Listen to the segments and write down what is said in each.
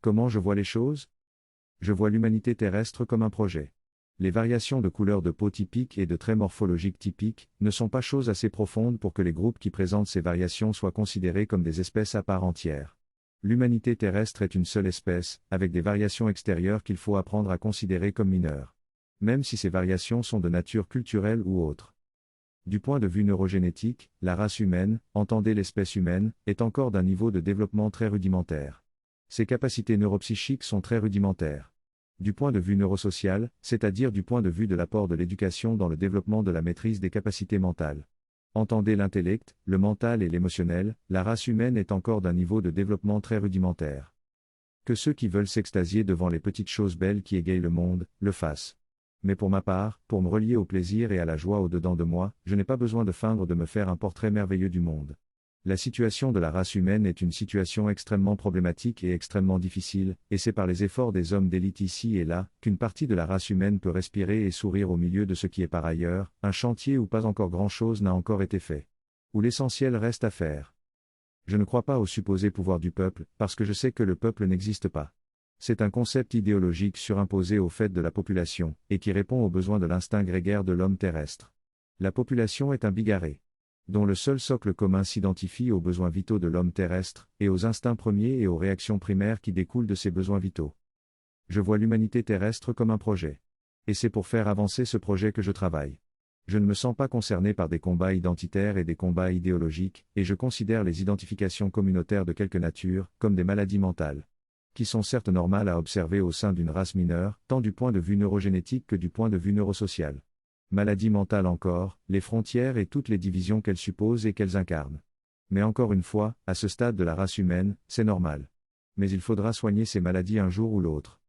Comment je vois les choses? Je vois l'humanité terrestre comme un projet. Les variations de couleur de peau typiques et de traits morphologiques typiques ne sont pas choses assez profondes pour que les groupes qui présentent ces variations soient considérés comme des espèces à part entière. L'humanité terrestre est une seule espèce, avec des variations extérieures qu'il faut apprendre à considérer comme mineures. Même si ces variations sont de nature culturelle ou autre. Du point de vue neurogénétique, la race humaine, entendez l'espèce humaine, est encore d'un niveau de développement très rudimentaire. Ses capacités neuropsychiques sont très rudimentaires. Du point de vue neurosocial, c'est-à-dire du point de vue de l'apport de l'éducation dans le développement de la maîtrise des capacités mentales. Entendez l'intellect, le mental et l'émotionnel, la race humaine est encore d'un niveau de développement très rudimentaire. Que ceux qui veulent s'extasier devant les petites choses belles qui égayent le monde, le fassent. Mais pour ma part, pour me relier au plaisir et à la joie au-dedans de moi, je n'ai pas besoin de feindre de me faire un portrait merveilleux du monde. La situation de la race humaine est une situation extrêmement problématique et extrêmement difficile, et c'est par les efforts des hommes d'élite ici et là, qu'une partie de la race humaine peut respirer et sourire au milieu de ce qui est par ailleurs, un chantier où pas encore grand-chose n'a encore été fait. Où l'essentiel reste à faire. Je ne crois pas au supposé pouvoir du peuple, parce que je sais que le peuple n'existe pas. C'est un concept idéologique surimposé au fait de la population, et qui répond aux besoins de l'instinct grégaire de l'homme terrestre. La population est un bigarré, dont le seul socle commun s'identifie aux besoins vitaux de l'homme terrestre, et aux instincts premiers et aux réactions primaires qui découlent de ces besoins vitaux. Je vois l'humanité terrestre comme un projet. Et c'est pour faire avancer ce projet que je travaille. Je ne me sens pas concerné par des combats identitaires et des combats idéologiques, et je considère les identifications communautaires de quelque nature, comme des maladies mentales, qui sont certes normales à observer au sein d'une race mineure, tant du point de vue neurogénétique que du point de vue neurosocial. Maladie mentale encore, les frontières et toutes les divisions qu'elles supposent et qu'elles incarnent. Mais encore une fois, à ce stade de la race humaine, c'est normal. Mais il faudra soigner ces maladies un jour ou l'autre.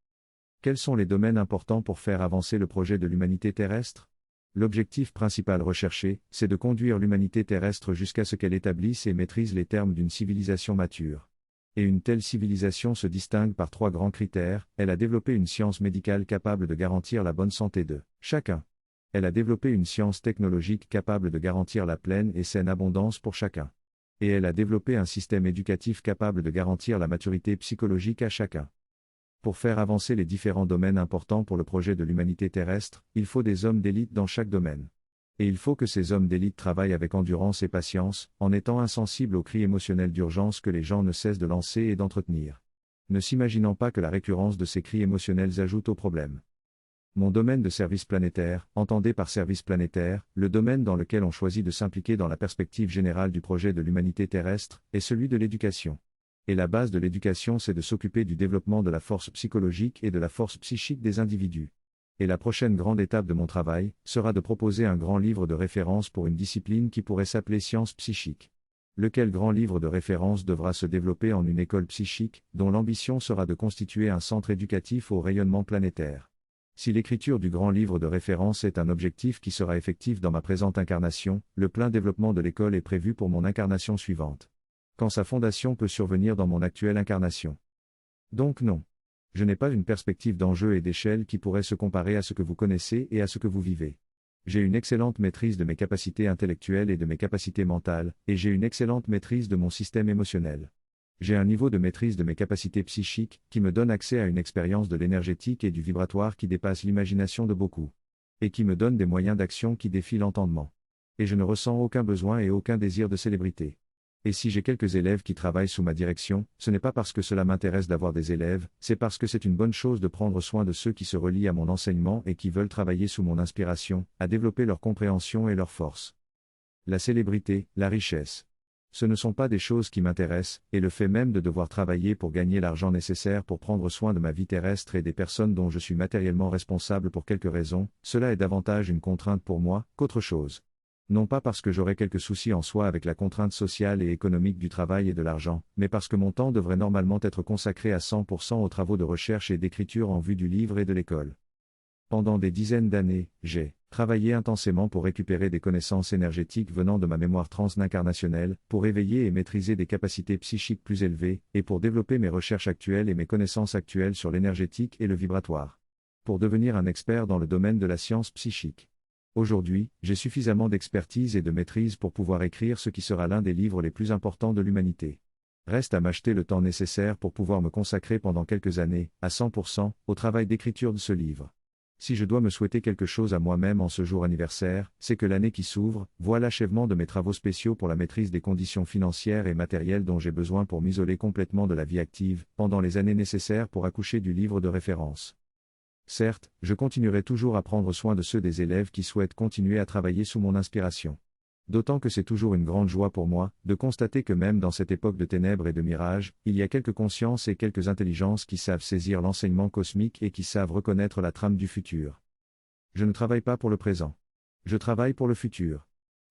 Quels sont les domaines importants pour faire avancer le projet de l'humanité terrestre? L'objectif principal recherché, c'est de conduire l'humanité terrestre jusqu'à ce qu'elle établisse et maîtrise les termes d'une civilisation mature. Et une telle civilisation se distingue par 3 grands critères: elle a développé une science médicale capable de garantir la bonne santé de chacun. Elle a développé une science technologique capable de garantir la pleine et saine abondance pour chacun. Et elle a développé un système éducatif capable de garantir la maturité psychologique à chacun. Pour faire avancer les différents domaines importants pour le projet de l'humanité terrestre, il faut des hommes d'élite dans chaque domaine. Et il faut que ces hommes d'élite travaillent avec endurance et patience, en étant insensibles aux cris émotionnels d'urgence que les gens ne cessent de lancer et d'entretenir. Ne s'imaginant pas que la récurrence de ces cris émotionnels ajoute au problème. Mon domaine de service planétaire, entendez par service planétaire, le domaine dans lequel on choisit de s'impliquer dans la perspective générale du projet de l'humanité terrestre, est celui de l'éducation. Et la base de l'éducation, c'est de s'occuper du développement de la force psychologique et de la force psychique des individus. Et la prochaine grande étape de mon travail, sera de proposer un grand livre de référence pour une discipline qui pourrait s'appeler sciences psychiques. Lequel grand livre de référence devra se développer en une école psychique, dont l'ambition sera de constituer un centre éducatif au rayonnement planétaire. Si l'écriture du grand livre de référence est un objectif qui sera effectif dans ma présente incarnation, le plein développement de l'école est prévu pour mon incarnation suivante. Quand sa fondation peut survenir dans mon actuelle incarnation. Donc non. Je n'ai pas une perspective d'enjeu et d'échelle qui pourrait se comparer à ce que vous connaissez et à ce que vous vivez. J'ai une excellente maîtrise de mes capacités intellectuelles et de mes capacités mentales, et j'ai une excellente maîtrise de mon système émotionnel. J'ai un niveau de maîtrise de mes capacités psychiques, qui me donne accès à une expérience de l'énergétique et du vibratoire qui dépasse l'imagination de beaucoup. Et qui me donne des moyens d'action qui défient l'entendement. Et je ne ressens aucun besoin et aucun désir de célébrité. Et si j'ai quelques élèves qui travaillent sous ma direction, ce n'est pas parce que cela m'intéresse d'avoir des élèves, c'est parce que c'est une bonne chose de prendre soin de ceux qui se relient à mon enseignement et qui veulent travailler sous mon inspiration, à développer leur compréhension et leur force. La célébrité, la richesse. Ce ne sont pas des choses qui m'intéressent, et le fait même de devoir travailler pour gagner l'argent nécessaire pour prendre soin de ma vie terrestre et des personnes dont je suis matériellement responsable pour quelque raison, cela est davantage une contrainte pour moi, qu'autre chose. Non pas parce que j'aurais quelques soucis en soi avec la contrainte sociale et économique du travail et de l'argent, mais parce que mon temps devrait normalement être consacré à 100% aux travaux de recherche et d'écriture en vue du livre et de l'école. Pendant des dizaines d'années, j'ai travaillé intensément pour récupérer des connaissances énergétiques venant de ma mémoire transincarnationnelle, pour éveiller et maîtriser des capacités psychiques plus élevées, et pour développer mes recherches actuelles et mes connaissances actuelles sur l'énergétique et le vibratoire. Pour devenir un expert dans le domaine de la science psychique. Aujourd'hui, j'ai suffisamment d'expertise et de maîtrise pour pouvoir écrire ce qui sera l'un des livres les plus importants de l'humanité. Reste à m'acheter le temps nécessaire pour pouvoir me consacrer pendant quelques années, à 100%, au travail d'écriture de ce livre. Si je dois me souhaiter quelque chose à moi-même en ce jour anniversaire, c'est que l'année qui s'ouvre voit l'achèvement de mes travaux spéciaux pour la maîtrise des conditions financières et matérielles dont j'ai besoin pour m'isoler complètement de la vie active, pendant les années nécessaires pour accoucher du livre de référence. Certes, je continuerai toujours à prendre soin de ceux des élèves qui souhaitent continuer à travailler sous mon inspiration. D'autant que c'est toujours une grande joie pour moi, de constater que même dans cette époque de ténèbres et de mirages, il y a quelques consciences et quelques intelligences qui savent saisir l'enseignement cosmique et qui savent reconnaître la trame du futur. Je ne travaille pas pour le présent. Je travaille pour le futur.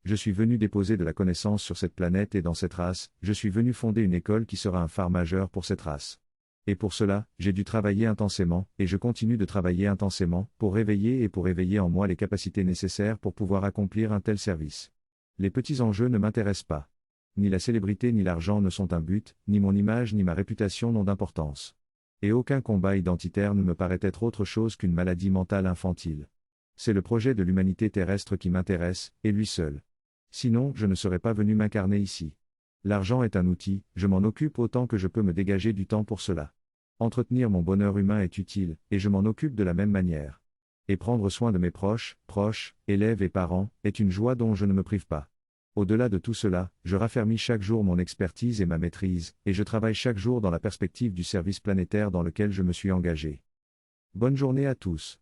Je suis venu déposer de la connaissance sur cette planète et dans cette race, je suis venu fonder une école qui sera un phare majeur pour cette race. Et pour cela, j'ai dû travailler intensément, et je continue de travailler intensément, pour réveiller et pour éveiller en moi les capacités nécessaires pour pouvoir accomplir un tel service. Les petits enjeux ne m'intéressent pas. Ni la célébrité ni l'argent ne sont un but, ni mon image ni ma réputation n'ont d'importance. Et aucun combat identitaire ne me paraît être autre chose qu'une maladie mentale infantile. C'est le projet de l'humanité terrestre qui m'intéresse, et lui seul. Sinon, je ne serais pas venu m'incarner ici. L'argent est un outil, je m'en occupe autant que je peux me dégager du temps pour cela. Entretenir mon bonheur humain est utile, et je m'en occupe de la même manière. Et prendre soin de mes proches, élèves et parents, est une joie dont je ne me prive pas. Au-delà de tout cela, je raffermis chaque jour mon expertise et ma maîtrise, et je travaille chaque jour dans la perspective du service planétaire dans lequel je me suis engagé. Bonne journée à tous.